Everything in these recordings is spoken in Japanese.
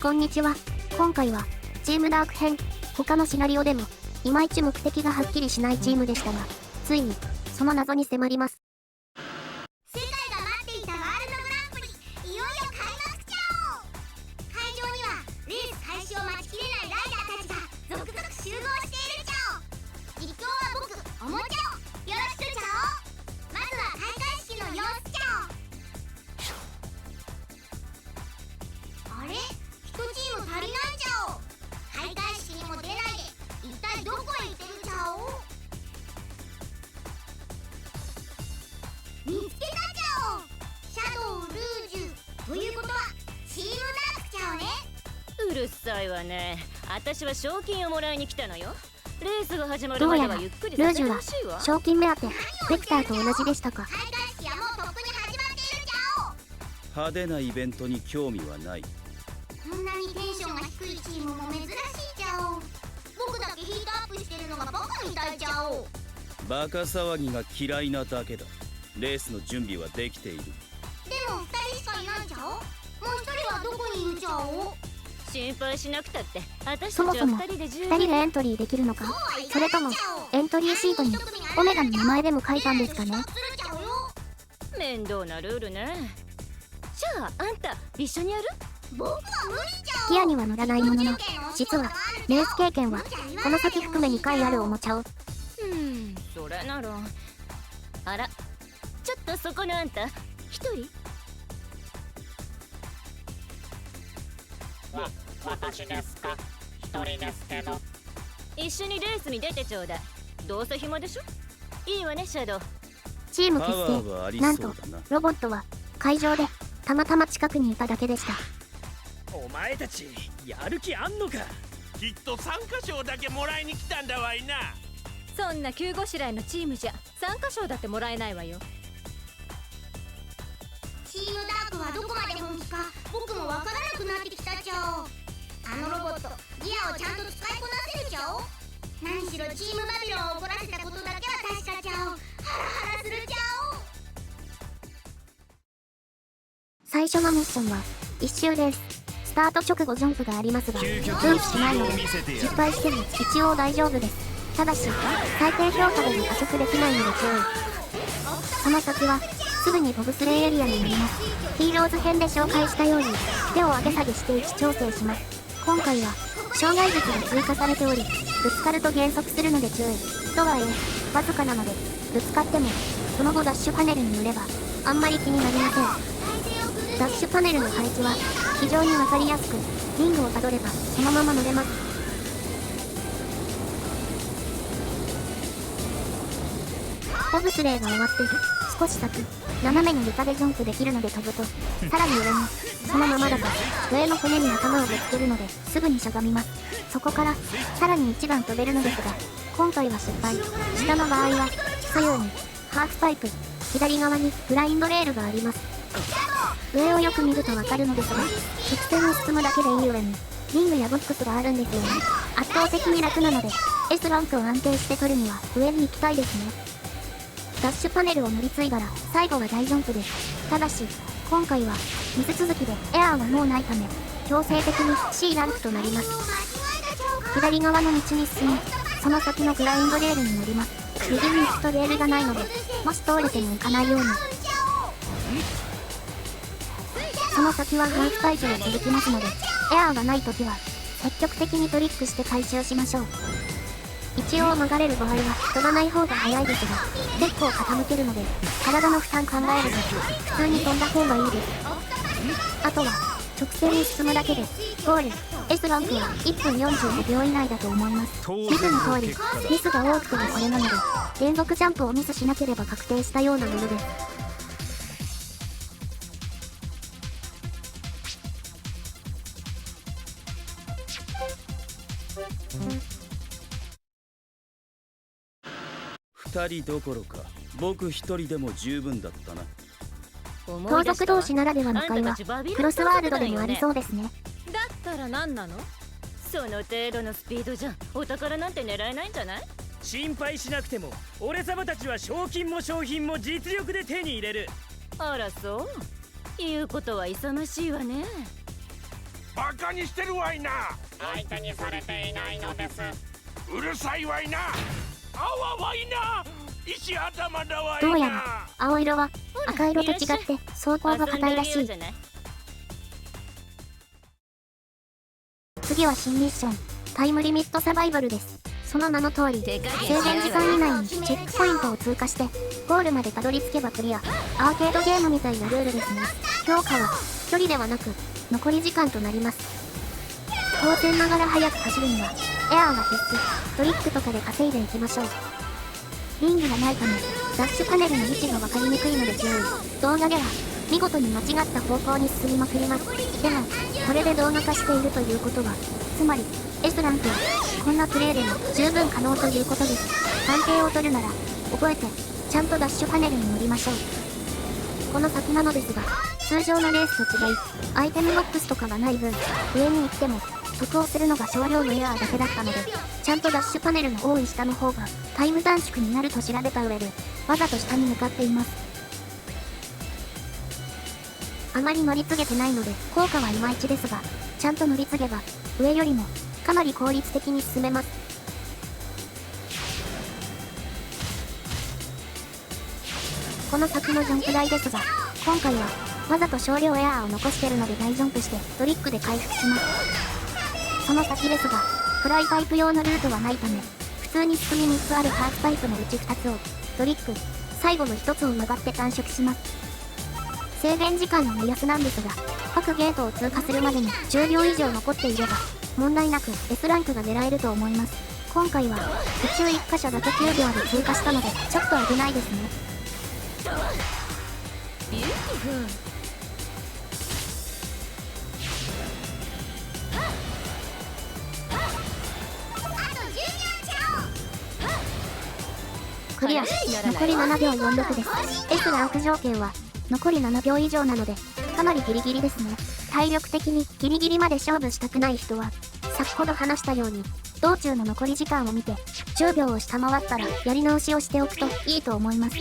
こんにちは。今回はチームダーク編。他のシナリオでもいまいち目的がはっきりしないチームでしたが、ついにその謎に迫ります。世界が待っていたワールドグランプリ、いよいよ開幕ちゃおう。会場にはレース開始を待ちきれないライダーたちが続々集合しているちゃお。実況は僕おもちゃおよろしくちゃお。まずは開会式の様子ちゃお。あれ、1チーム足りないちゃお。開会式にも出ないで一体どこへ行ってるちゃお。見つけたちゃお。シャドウルージュということはチームダークちゃおね。うるさいわね。私は賞金をもらいに来たのよ。レースが始まるどうやらまではゆっくりさせルージュはてほしいわ。賞金目当て、ベクターと同じでしたか。開会式はもうとっくに始まっているちゃお。派手なイベントに興味はない。こんなにテンションが低いチームも珍しいちゃお。僕だけヒートアップしてるのがバカみたいちゃお。バカ騒ぎが嫌いなだけだ。レースの準備はできている。でも2人しかいないちゃお。もう1人はどこにいるちゃお。心配しなくたって私たちはそもそも2人で十2人で分。エントリーできるのか、それともエントリーシートにオメガの名前でも書いたんですかね。面倒なルールね。じゃああんた一緒にやる？僕は無理ちゃお。ギアには乗らないものの、実はレース経験はこの先含め2回あるおもちゃを。それなら。あら、ちょっとそこのあんた一人？私ですか？一人ですけど。一緒にレースに出てちょうだい。どうせ暇でしょ。いいわねシャドウ。チームパワ結ーはあり成。なんとそうだな。ロボットは会場でたまたま近くにいただけでした。お前たちやる気あんのか？きっと参加賞だけもらいに来たんだわいな。そんな急ごしらえのチームじゃ参加賞だってもらえないわよ。チームダークはどこまで本気か僕もわからなくなってきたちゃお。あのロボットギアをちゃんと使いこなせるちゃお。何しろチームバビロンを怒らせたことだけは確かちゃお。ハラハラするちゃお。最初のミッションは1周レース。スタート直後ジャンプがありますが、分岐しないので失敗しても一応大丈夫です。ただし最低評価でも加速できないので注意。その先はすぐにボブスレーエリアになります。ヒーローズ編で紹介したように手を上げ下げして位置調整します。今回は障害物が追加されており、ぶつかると減速するので注意。とはいえわずかなのでぶつかってもその後ダッシュパネルに乗ればあんまり気になりません。ダッシュパネルの配置は非常にわかりやすく、リングをたどればそのまま乗れます。ボブスレーが終わって少し先、斜めに床でジャンプできるので飛ぶと、さらに上に、そのままだと上の骨に頭をぶつけるのですぐにしゃがみます。そこからさらに1段飛べるのですが、今回は失敗。下の場合は左右にハーフパイプ、左側にブラインドレールがあります。上をよく見るとわかるのですが、直線を進むだけでいい上にリングやボックスがあるんですよね。圧倒的に楽なので S ランクを安定して取るには上に行きたいですね。ダッシュパネルを乗り継いだら最後は大ジャンプです。ただし今回は水続きでエアーがもうないため強制的に C ランクとなります。左側の道に進み、その先のグラインドレールに乗ります。右に行くとレールがないので、もし通れても行かないように。その先はハーフパイプが続きますので、エアーがない時は積極的にトリックして回収しましょう。一応曲がれる場合は飛ばない方が早いですが、結構傾けるので体の負担考えると普通に飛んだ方がいいです。あとは直線に進むだけでゴール。 S ランクは1分45秒以内だと思います。見ての通りミスが多くてもこれなので、連続ジャンプをミスしなければ確定したようなものです。2人どころか僕1人でも十分だったな。盗賊同士ならではの会話、クロスワールドでもありそうですね。だったら何なの？その程度のスピードじゃお宝なんて狙えないんじゃない？心配しなくても俺様たちは賞金も商品も実力で手に入れる。あらそう。言うことは勇ましいわね。バカにしてるわいな。相手にされていないのです。うるさいわいな。あわわいな。石頭だわいな。どうやら青色は赤色と違って走行が硬いらしい。次は新ミッション、タイムリミットサバイバルです。その名の通り、制限時間以内にチェックポイントを通過してゴールまでたどり着けばクリア。アーケードゲームみたいなルールですね。評価は距離ではなく残り時間となります。当然ながら速く走るにはエアーが必須。トリックとかで稼いでいきましょう。リングがないためダッシュパネルの位置が分かりにくいので注意。動画では見事に間違った方向に進みまくります。でもこれで動画化しているということは、つまり S ランクはこんなプレイでも十分可能ということです。判定を取るなら覚えてちゃんとダッシュパネルに乗りましょう。この先なのですが、通常のレースと違いアイテムボックスとかがない分、上に行っても得をするのが少量のエアーだけだったので、ちゃんとダッシュパネルの多い下の方がタイム短縮になると調べた上でわざと下に向かっています。あまり乗り継げてないので効果はいまいちですが、ちゃんと乗り継げば上よりもかなり効率的に進めます。この先のジャンプ台ですが、今回はわざと少量エアーを残してるので大ジャンプしてトリックで回復します。その先ですが、フライパイプ用のルートはないため、普通に進み3つあるハーフパイプのうち2つをトリック、最後の1つを曲がって短縮します。制限時間の目安なんですが、各ゲートを通過するまでに10秒以上残っていれば問題なく S ランクが狙えると思います。今回は宇宙1箇所だけ9秒で通過したのでちょっと危ないですね。ビューティフル。クリア。残り7秒46です。S ランク条件は残り7秒以上なのでかなりギリギリですね。体力的にギリギリまで勝負したくない人は、先ほど話したように道中の残り時間を見て10秒を下回ったらやり直しをしておくといいと思います。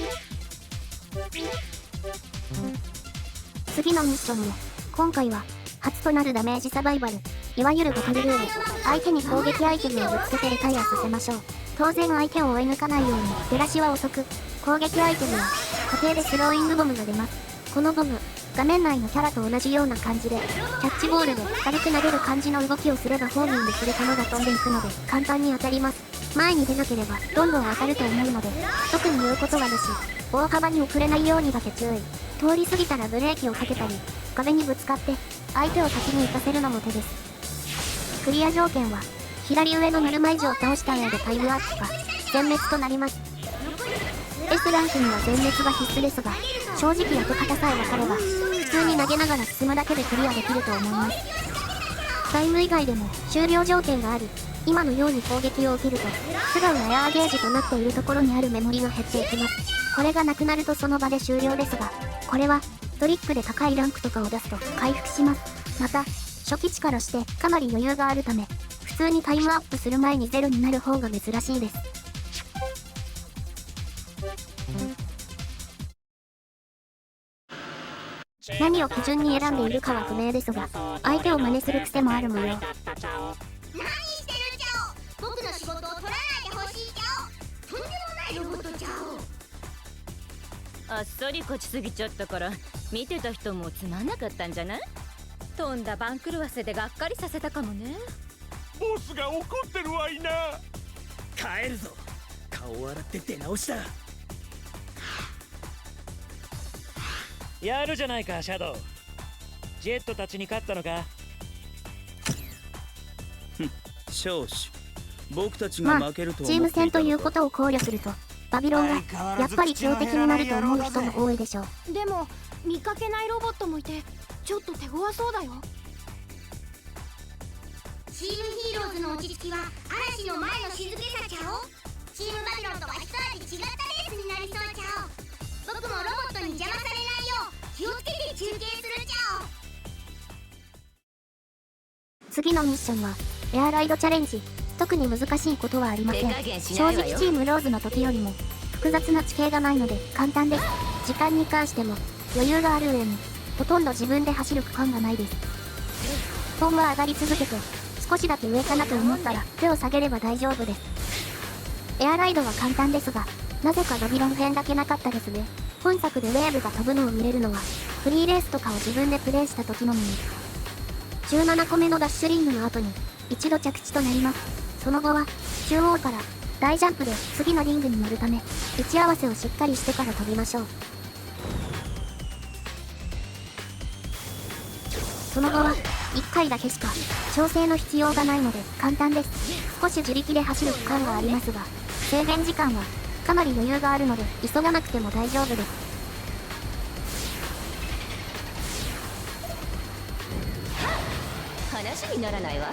次のミッションも今回は初となるダメージサバイバル、いわゆるバトルルール。相手に攻撃アイテムをぶつけてリタイアさせましょう。当然相手を追い抜かないように出だしは遅く、攻撃アイテムは固定でスローイングボムが出ます。このボム、画面内のキャラと同じような感じでキャッチボールで軽く投げる感じの動きをすればホームインでする球が飛んでいくので簡単に当たります。前に出なければどんどん当たると思うので特に言うことはなし。大幅に遅れないようにだけ注意。通り過ぎたらブレーキをかけたり壁にぶつかって相手を先に行かせるのも手です。クリア条件は左上のノルマ以上倒した上でタイムアップか全滅となります。 S ランクには全滅が必須ですが、正直役方さえ分かれば普通に投げながら進むだけでクリアできると思います。タイム以外でも終了条件があり、今のように攻撃を受けると素顔がエアーゲージとなっているところにあるメモリが減っていきます。これがなくなるとその場で終了ですが、これはトリックで高いランクとかを出すと回復します。また初期値からしてかなり余裕があるため、普通にタイムアップする前にゼロになる方が珍しいです。何を基準に選んでいるかは不明ですが、相手を真似する癖もある模様。何してるんじゃお。僕の仕事を取らないでほしいじゃお。とんでもないロボットじゃお。あっさり勝ちすぎちゃったから見てた人もつまんなかったんじゃない？とんだ番狂わせでがっかりさせたかもね。ボスが怒ってるわいな。帰るぞ。顔を洗って出直しだ。やるじゃないかシャドウ。ジェットたちに勝ったのか？少々僕たちまあが負けるとチーム思っていたのか。戦ということを考慮するとバビロンはやっぱり強敵になると思う人も多いでしょう。でも見かけないロボットもいてちょっと手強そうだよ。チームヒーローズの落ち着きは嵐の前の静けさちゃお。チームバビロンとは一味違ったレースになりそうちゃお。僕もロボットに邪魔されないよう気をつけて中継するちゃお。次のミッションはエアライドチャレンジ。特に難しいことはありません。手加減し正ないわよ直チームローズの時よりも複雑な地形がないので簡単です。時間に関しても余裕がある上にほとんど自分で走る区間がないです。フォームは上がり続けて、少しだけ上かなと思ったら手を下げれば大丈夫です。エアライドは簡単ですが、なぜかロビロン編だけなかったですね。本作でウェーブが飛ぶのを見れるのは、フリーレースとかを自分でプレイした時のみに。17個目のダッシュリングの後に、一度着地となります。その後は、中央から、大ジャンプで次のリングに乗るため、打ち合わせをしっかりしてから飛びましょう。その後は、1回だけしか、調整の必要がないので簡単です。少し自力で走る区間がありますが、制限時間は、かなり余裕があるので、急がなくても大丈夫です。話にならないわ。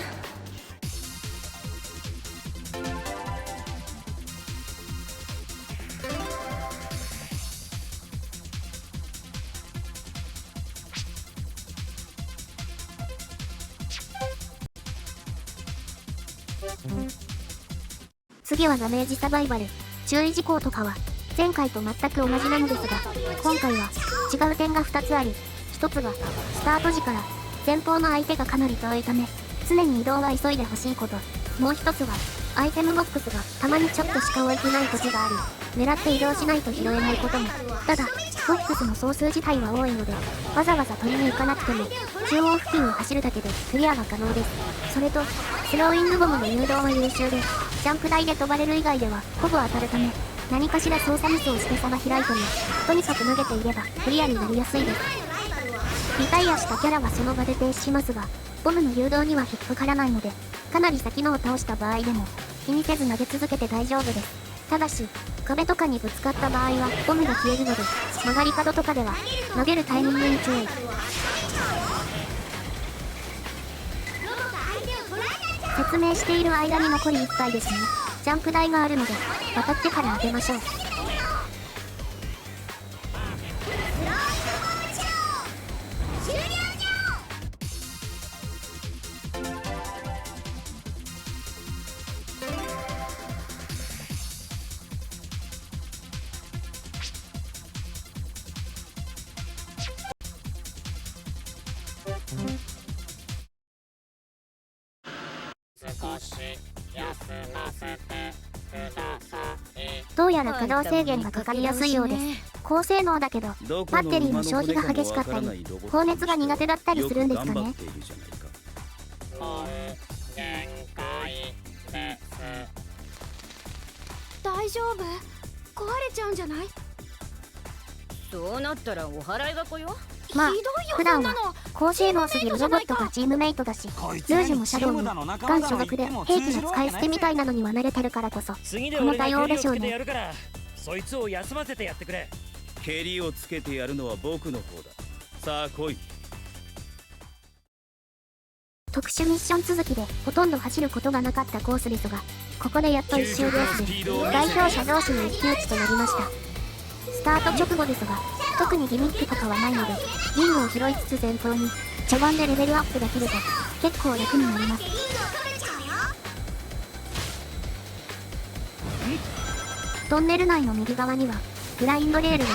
次はダメージサバイバル。注意事項とかは前回と全く同じなのですが、今回は違う点が2つあり、1つがスタート時から前方の相手がかなり遠いため常に移動は急いでほしいこと、もう1つはアイテムボックスがたまにちょっとしか置いてない時があり、狙って移動しないと拾えないことも。ただボックスの総数自体は多いので、わざわざ取りに行かなくても中央付近を走るだけでクリアが可能です。それとスローイングゴムの誘導は優秀で、ジャンプ台で飛ばれる以外ではほぼ当たるため、何かしら操作ミスをして差が開いてもとにかく投げていればクリアになりやすいです。リタイアしたキャラはその場で停止しますが、ボムの誘導には引っかからないので、かなり先のを倒した場合でも気にせず投げ続けて大丈夫です。ただし壁とかにぶつかった場合はボムが消えるので、曲がり角とかでは投げるタイミングに注意。説明している間に残り1回ですね。ジャンプ台があるので渡ってから当てましょう。少し休ませてください。どうやら稼働制限がかかりやすいようです。高性能だけどバッテリーの消費が激しかったり、放熱が苦手だったりするんですかね。もう限界です。大丈夫？壊れちゃうんじゃない？そうなったらお払い箱よ。まあひどいよ普段はそんなの。高性能すぎるロボットがチームメイトだし、ルージュもシャドウもガン所属で兵器の使い捨てみたいなのには慣れてるからこそ次でこの俺が蹴りをつ対応でしょうね。けてやるから、そいつを休ませてやってくれ。蹴りをつけてやるのは僕の方だ。さあ来い。特殊ミッション続きでほとんど走ることがなかったコースですが、ここでやっと一周レースで代表者同士の一騎打ちとなりました。スタート直後ですが、特にギミックとかはないので、リングを拾いつつ前方に序盤でレベルアップできると結構楽になります。トンネル内の右側にはグラインドレールが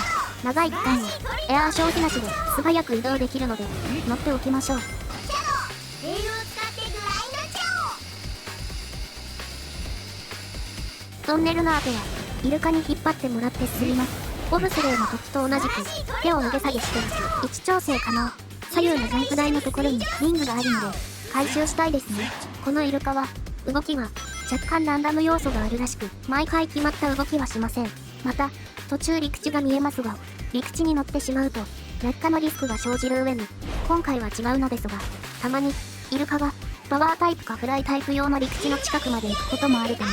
長い区間をエアー消費なしで素早く移動できるので乗っておきましょう。レールを使ってグラインドしちゃトンネルの後はイルカに引っ張ってもらって進みます。ボブスレーの時と同じく手を上げ下げして位置調整可能。左右のジャンプ台のところにリングがあるので回収したいですね。このイルカは動きが若干ランダム要素があるらしく、毎回決まった動きはしません。また途中陸地が見えますが、陸地に乗ってしまうと落下のリスクが生じる上に、今回は違うのですが、たまにイルカがパワータイプかフライタイプ用の陸地の近くまで行くこともあるため、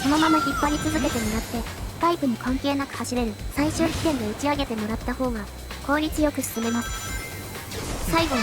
そのまま引っ張り続けてもらってタイプに関係なく走れる最終地点で打ち上げてもらった方が効率よく進めます。最後は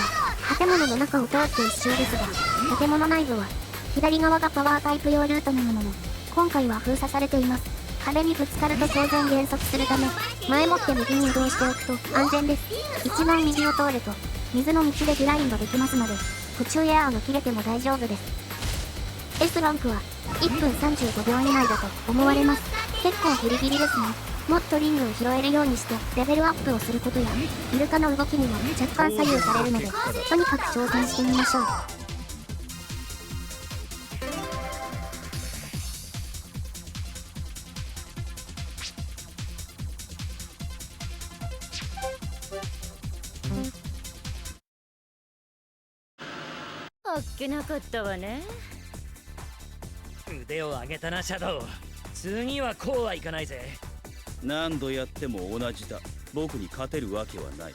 建物の中を通って一周ですが、建物内部は左側がパワータイプ用ルートのものも今回は封鎖されています。壁にぶつかると当然減速するため、前もって右に移動しておくと安全です。一番右を通ると水の道でグラインドできますので、途中エアーが切れても大丈夫です。 S ランクは1分35秒以内だと思われます。結構ギリギリですね。もっとリングを拾えるようにしてレベルアップをすることや、イルカの動きにも若干左右されるので、とにかく挑戦してみましょう。あっけなかったわね。腕を上げたなシャドウ。次はこうはいかないぜ。何度やっても同じだ。僕に勝てるわけはない。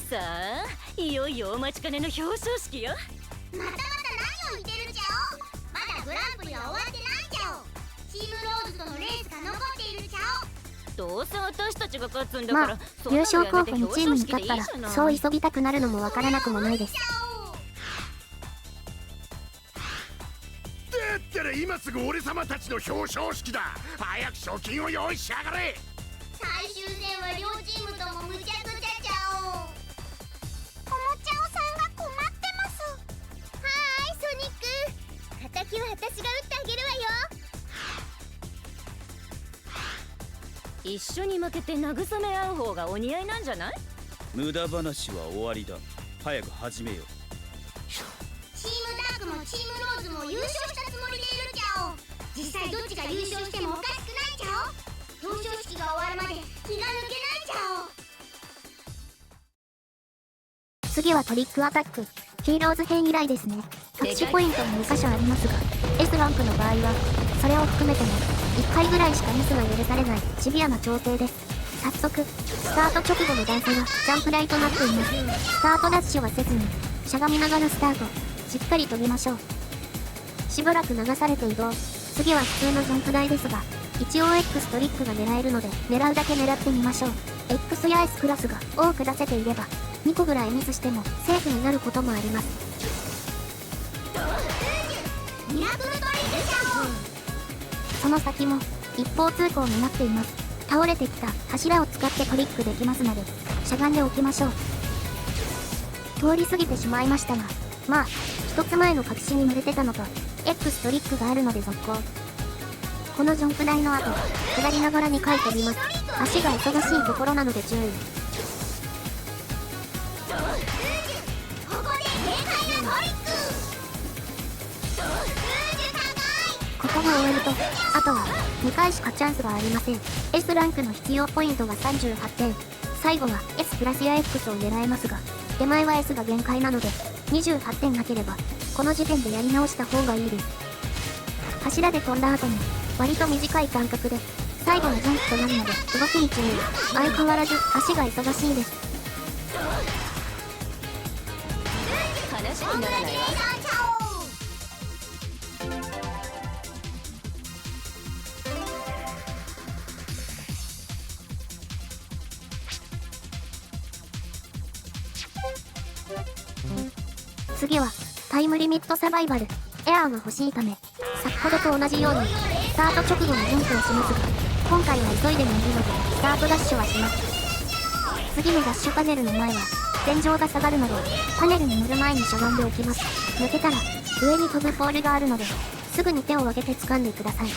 さあ、いよいよお待ちかねの表彰式よ。またまた何を言ってるんじゃお。まだグランプリは終わってないんじゃお。チームローズとのレースが残っているんじゃお。どうせ私たちが勝つんだから、まあそんな優のやめて勝候補2チームに勝ったら表彰式でいいじゃないそう急ぎたくなるのもわからなくもないです。だったら今すぐ俺様たちの表彰式だ。早く賞金を用意しやがれ。最終戦は両チームともむちゃくちゃじゃお。おもちゃおさんが困ってます。はーいソニック、敵は私が打ってあげるわよ。一緒に負けて慰め合う方がお似合いなんじゃない？無駄話は終わりだ。早く始めよう。チームダークもチームローズも優勝したつもりでいるんじゃお。実際どっちが優勝してもおかしくないんじゃお。表彰式が終わるまで気が抜けないんじゃお。次はトリックアタック。ヒーローズ編以来ですね。特殊ポイントも2箇所ありますが、S ランクの場合は、それを含めても、1回ぐらいしかミスが許されないシビアな調整です。早速、スタート直後の段差がジャンプ台となっています。スタートダッシュはせずに、しゃがみながらスタート。しっかり飛びましょう。しばらく流されて移動。次は普通のジャンプ台ですが、一応 X トリックが狙えるので、狙うだけ狙ってみましょう。X や S クラスが多く出せていれば、2個ぐらいミスしてもセーフになることもあります。ミラクルトリックじゃお。その先も一方通行になっています。倒れてきた柱を使ってトリックできますので、しゃがんでおきましょう。通り過ぎてしまいましたが、まあ、一つ前の隠しに濡れてたのと、X トリックがあるので続行。このジャンプ台の後、下りながら2回飛びます。足が忙しいところなので注意。ここで軽快なトリック。ここが終わると、あとは2回しかチャンスがありません。S ランクの必要ポイントが38点。最後は S プラスや X を狙えますが、手前は S が限界なので、28点なければ、この時点でやり直した方がいいです。柱で飛んだ後に、割と短い間隔で、最後のジャンプとなるので、動きに注意。相変わらず足が忙しいです。話にならないわ。次は、タイムリミットサバイバル。エアーが欲しいため、先ほどと同じように、スタート直後にジャンプをしますが、今回は急いでもいるので、スタートダッシュはします。次のダッシュパネルの前は、天井が下がるので、パネルに乗る前にしゃがんでおきます。抜けたら、上に飛ぶポールがあるので、すぐに手を上げて掴んでください。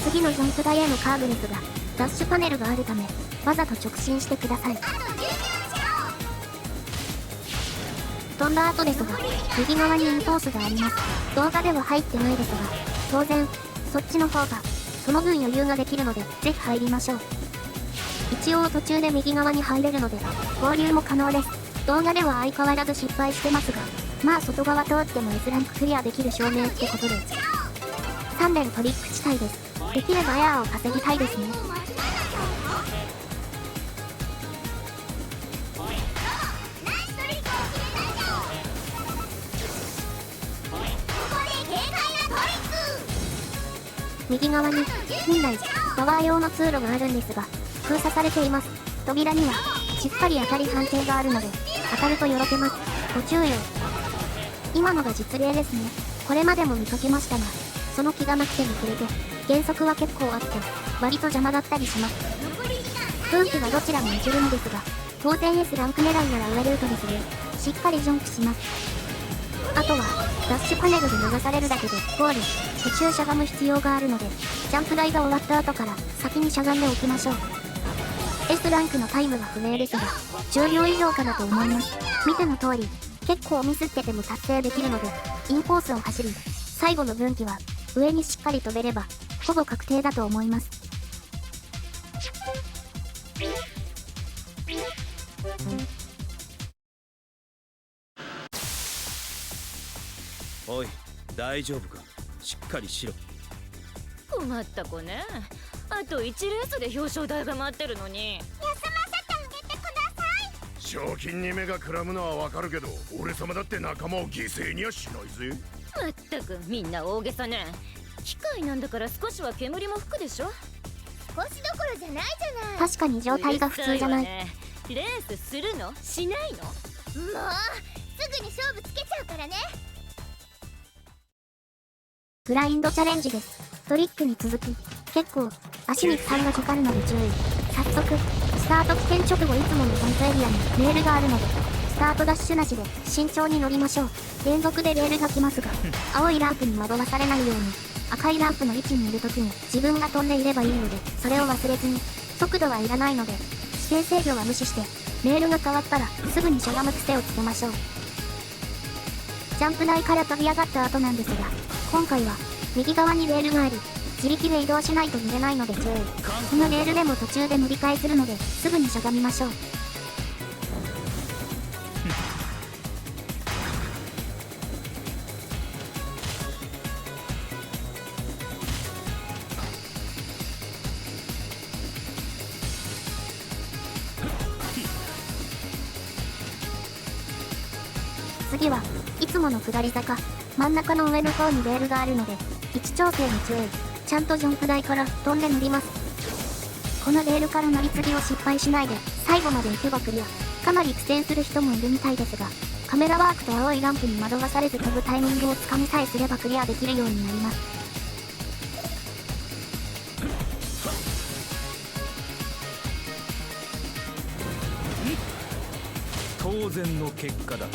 次のジャンプ台へのカーブですが、ダッシュパネルがあるため、わざと直進してください。飛んだ後ですが、右側にインコースがあります。動画では入ってないですが、当然、そっちの方が、その分余裕ができるので、ぜひ入りましょう。一応途中で右側に入れるので、合流も可能です。動画では相変わらず失敗してますが、まあ外側通っても S ランククリアできる証明ってことで、3連トリック地帯です。できればエアーを稼ぎたいですね。右側に本来パワー用の通路があるんですが、封鎖されています。扉にはしっかり当たり判定があるので、当たるとよろけます。ご注意を。今のが実例ですね。これまでも見かけましたが、その気がなくても触れて、減速は結構あって、割と邪魔だったりします。分岐はどちらもいけるのですが、当然 S ランク狙いなら上ルートですね。しっかりジャンプします。あとは、ダッシュパネルで流されるだけでゴール。途中しゃがむ必要があるので、ジャンプ台が終わった後から先にしゃがんでおきましょう。S ランクのタイムは不明ですが、10秒以上かなと思います。見ての通り、結構ミスってても達成できるので、インコースを走り、最後の分岐は上にしっかり飛べれば、ほぼ確定だと思います。おい大丈夫か、しっかりしろ。困った子ね。あと1レースで表彰台が待ってるのに。休ませてあげてください。賞金に目がくらむのはわかるけど、俺様だって仲間を犠牲にはしないぜ。まったくみんな大げさね。機械なんだから少しは煙も吹くでしょ。少しどころじゃないじゃない。確かに状態が普通じゃない。うるさわね。レースするのしないの？もうすぐに勝負つけちゃうからね。グラインドチャレンジです。トリックに続き、結構足に負担がかかるので注意。早速、スタート起点直後いつものジャンプエリアにレールがあるので、スタートダッシュなしで慎重に乗りましょう。連続でレールが来ますが、青いランプに惑わされないように、赤いランプの位置にいるときに自分が飛んでいればいいので、それを忘れずに、速度はいらないので、指定制御は無視して、レールが変わったらすぐにしゃがむ癖をつけましょう。ジャンプ台から飛び上がった後なんですが、今回は右側にレールがあり、自力で移動しないと見れないので注意。このレールでも途中で乗り換えするので、すぐにしゃがみましょう。次はいつもの下り坂、真ん中の上の方にレールがあるので、位置調整に注意。ちゃんとジャンプ台から飛んで乗ります。このレールから乗り継ぎを失敗しないで最後まで行けばクリア。かなり苦戦する人もいるみたいですが、カメラワークと青いランプに惑わされず飛ぶタイミングをつかみさえすればクリアできるようになります。当然の結果だ。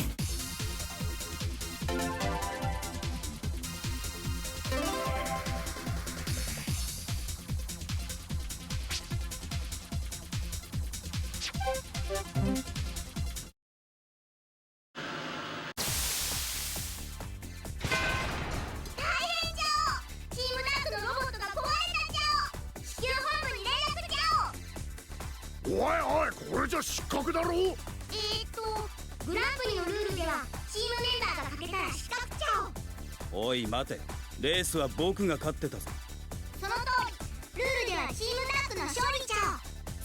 おいおい、これじゃ失格だろ。グランプリのルールではチームメンバーが負けたら失格ちゃお。おい待て、レースは僕が勝ってたぞ。その通り、ルールではチームタッグの勝利ちゃ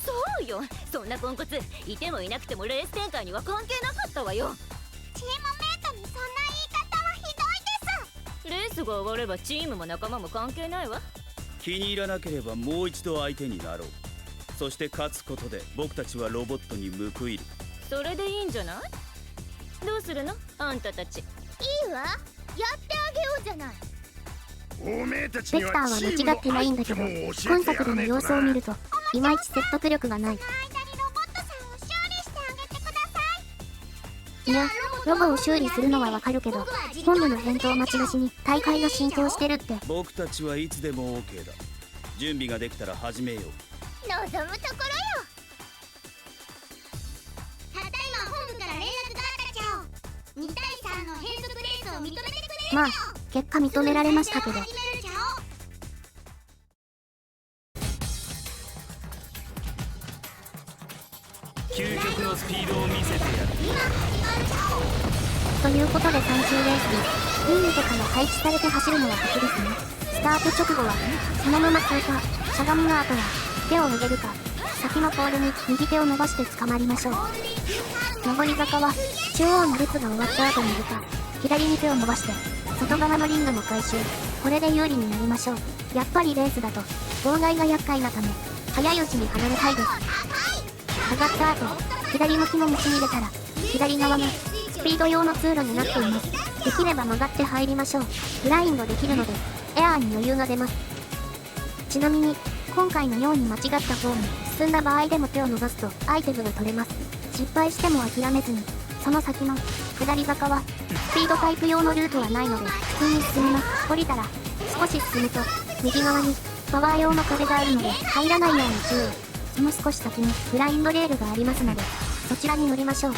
そうよ、そんなポンコツいてもいなくてもレース展開には関係なかったわよ。お。チームメイトにそんな言い方はひどいです。レースが終わればチームも仲間も関係ないわ。気に入らなければもう一度相手になろう。そして勝つことで僕たちはロボットに報いる。それでいいんじゃない？どうするのあんたたち。いいわ、やってあげようじゃない。おめえたちベにはクターは間違ってないんだけど、今作での様子を見るといまいち説得力がない。間にロボットさんを修理してあげてください。いや、ロボを修理するのはわかるけど、本部の返答待ちなしに大会が進行してるって。僕たちはいつでも OK だ。準備ができたら始めよう。望むところよ。たった今本部から連絡があったちゃお。2対3の変則レースを認めてくれるちゃお。まあ、結果認められましたけど。始めるちゃお。究極のスピードを見せてやる。今始まるちゃお。ということで最終レースに、リングとかが配置されて走るのは敵ですね。スタート直後は、そのまま通過、しゃがみの後は、手を上げるか、先のポールに右手を伸ばして捕まりましょう。上り坂は、中央の列が終わった後にいるか、左に手を伸ばして、外側のリングも回収。これで有利になりましょう。やっぱりレースだと、妨害が厄介なため、早いうちに離れたいです。上がった後、左向きの道に出たら、左側が、スピード用の通路になっています。できれば曲がって入りましょう。グラインドできるので、エアーに余裕が出ます。ちなみに、今回のように間違った方に進んだ場合でも手を伸ばすとアイテムが取れます。失敗しても諦めずに、その先の下り坂はスピードタイプ用のルートはないので普通に進みます。降りたら少し進むと右側にパワー用の壁があるので入らないように注意。その少し先にグラインドレールがありますのでそちらに乗りましょう。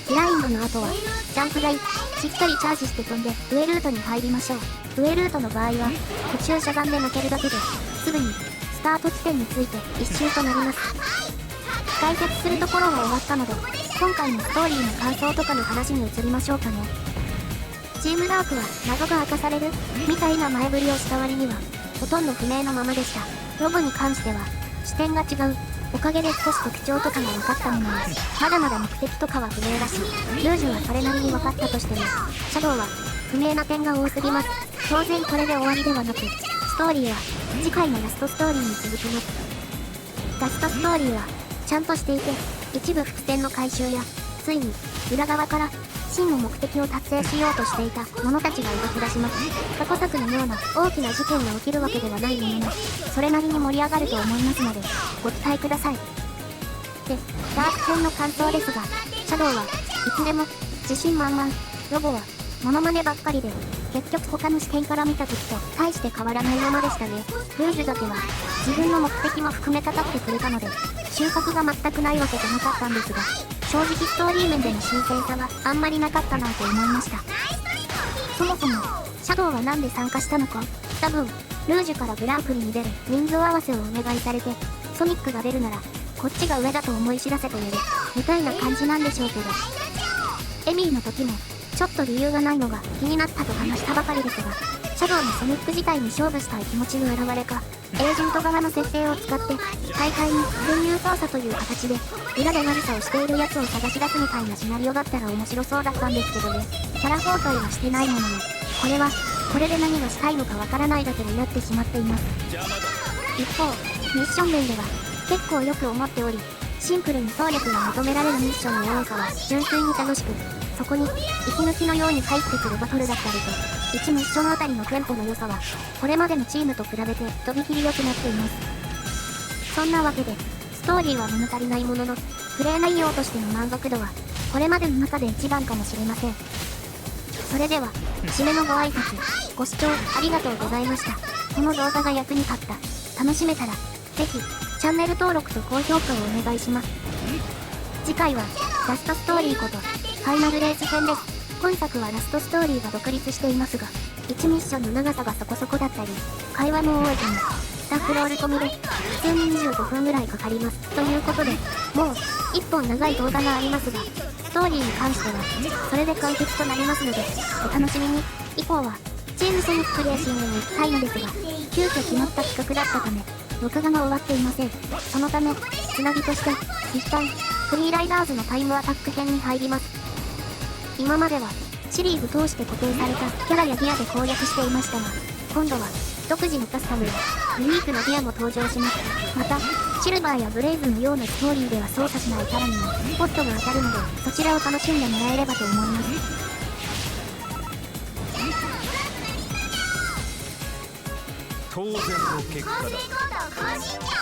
グラインドの後はジャンプ台しっかりチャージして飛んで上ルートに入りましょう。上ルートの場合は途中しゃがんで抜けるだけですぐにスタート地点について一周となります。解説するところは終わったので今回のストーリーの感想とかの話に移りましょうかね。チームダークは謎が明かされるみたいな前振りをした割にはほとんど不明のままでした。ロボに関しては視点が違うおかげで少し特徴とかが分かったもののまだまだ目的とかは不明だし、ルージュはそれなりに分かったとしてもシャドウは不明な点が多すぎます。当然これで終わりではなくストーリーは次回のラストストーリーに続きます。ラストストーリーはちゃんとしていて一部伏線の回収やついに裏側から真の目的を達成しようとしていた者たちが動き出します。過去作のような大きな事件が起きるわけではないもののそれなりに盛り上がると思いますのでご期待ください。で、ダーク編の感想ですが、シャドウはいつでも自信満々、ロボはモノマネばっかりで結局他の視点から見た時と大して変わらないままでしたね。ルージュだけは自分の目的も含め語ってくれたので収穫が全くないわけじゃなかったんですが、正直ストーリー面での新鮮さはあんまりなかったなと思いました。そもそもシャドウはなんで参加したのか、多分ルージュからグランプリに出る人数合わせをお願いされてソニックが出るならこっちが上だと思い知らせてやるみたいな感じなんでしょうけど、エミーの時もちょっと理由がないのが気になったと話したばかりですが、シャドウのソニック自体に勝負したい気持ちの表れか、エージェント側の設定を使って大会に潜入捜査という形で裏で悪さをしているやつを探し出すみたいなシナリオだったら面白そうだったんですけどね。キャラ交代はしてないもののこれはこれで何がしたいのかわからないだけになってしまっています。一方ミッション面では結構よく思っており、シンプルに総力が求められるミッションの多さは純粋に楽しく、そこに息抜きのように入ってくるバトルだったりと1ミッションあたりのテンポの良さはこれまでのチームと比べてとびきり良くなっています。そんなわけでストーリーは物足りないもののプレイ内容としての満足度はこれまでの中で一番かもしれません。それでは締めのご挨拶ご視聴ありがとうございました。この動画が役に立った、楽しめたらぜひチャンネル登録と高評価をお願いします。次回はラストストーリーことファイナルレース編です。今作はラストストーリーが独立していますが1ミッションの長さがそこそこだったり会話も多いためスタッフロール込みで普通に25分ぐらいかかります。ということでもう1本長い動画がありますがストーリーに関してはそれで完結となりますのでお楽しみに。以降はチームソニックレーシングに行きたいのですが急遽決まった企画だったため録画が終わっていません。そのためつなぎとして一旦フリーライダーズのタイムアタック編に入ります。今まではシリーズ通して固定されたキャラやギアで攻略していましたが今度は独自のカスタムやユニークなギアも登場します。またシルバーやブレイズのようなストーリーでは操作しないキャラにもポットが当たるのでそちらを楽しんでもらえればと思います。当然の結果だ。コードを更新じゃ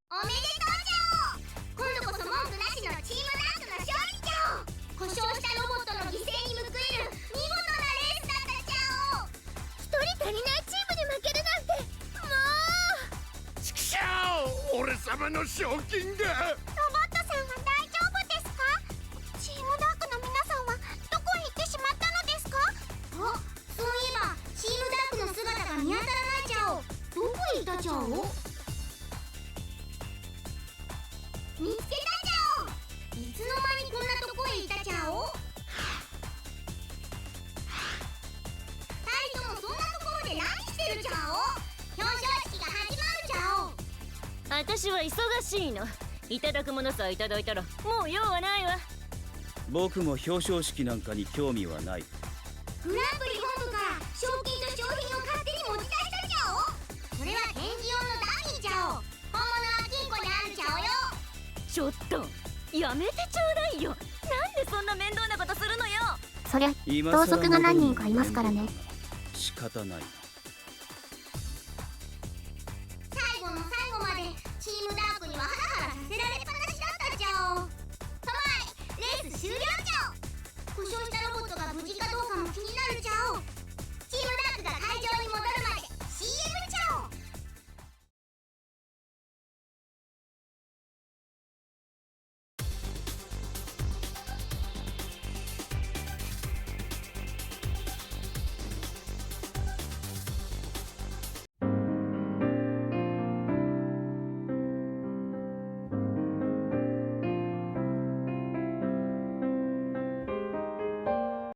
おめでとうじゃお。今度こそ文句なしのチームダークの勝利じゃお。故障したロボットの犠牲に報いる見事なレースだったじゃお。一人足りないチームで負けるなんてもう。ちくしょう、俺様の賞金が。ロボットさんは大丈夫ですか？チームダークの皆さんはどこに行ってしまったのですか？あ、そういえばチームダークの姿が見当たらないじゃお。どこへ行ったじゃお？見つけたじゃお。いつの間にこんなとこへいたじゃお。二人ともそんなところで何してるじゃお。表彰式が始まるじゃお。私は忙しいの。いただくものさえいただいたらもう用はないわ。僕も表彰式なんかに興味はない。グランプリ本部から賞金と商品を勝手に持ち出したじゃお。それは展示用のダミーじゃお。本物は金庫にあるじゃおよ。ちょっとやめてちょうだいよ。なんでそんな面倒なことするのよ。そりゃ今盗賊が何人かいますからね。仕方ない。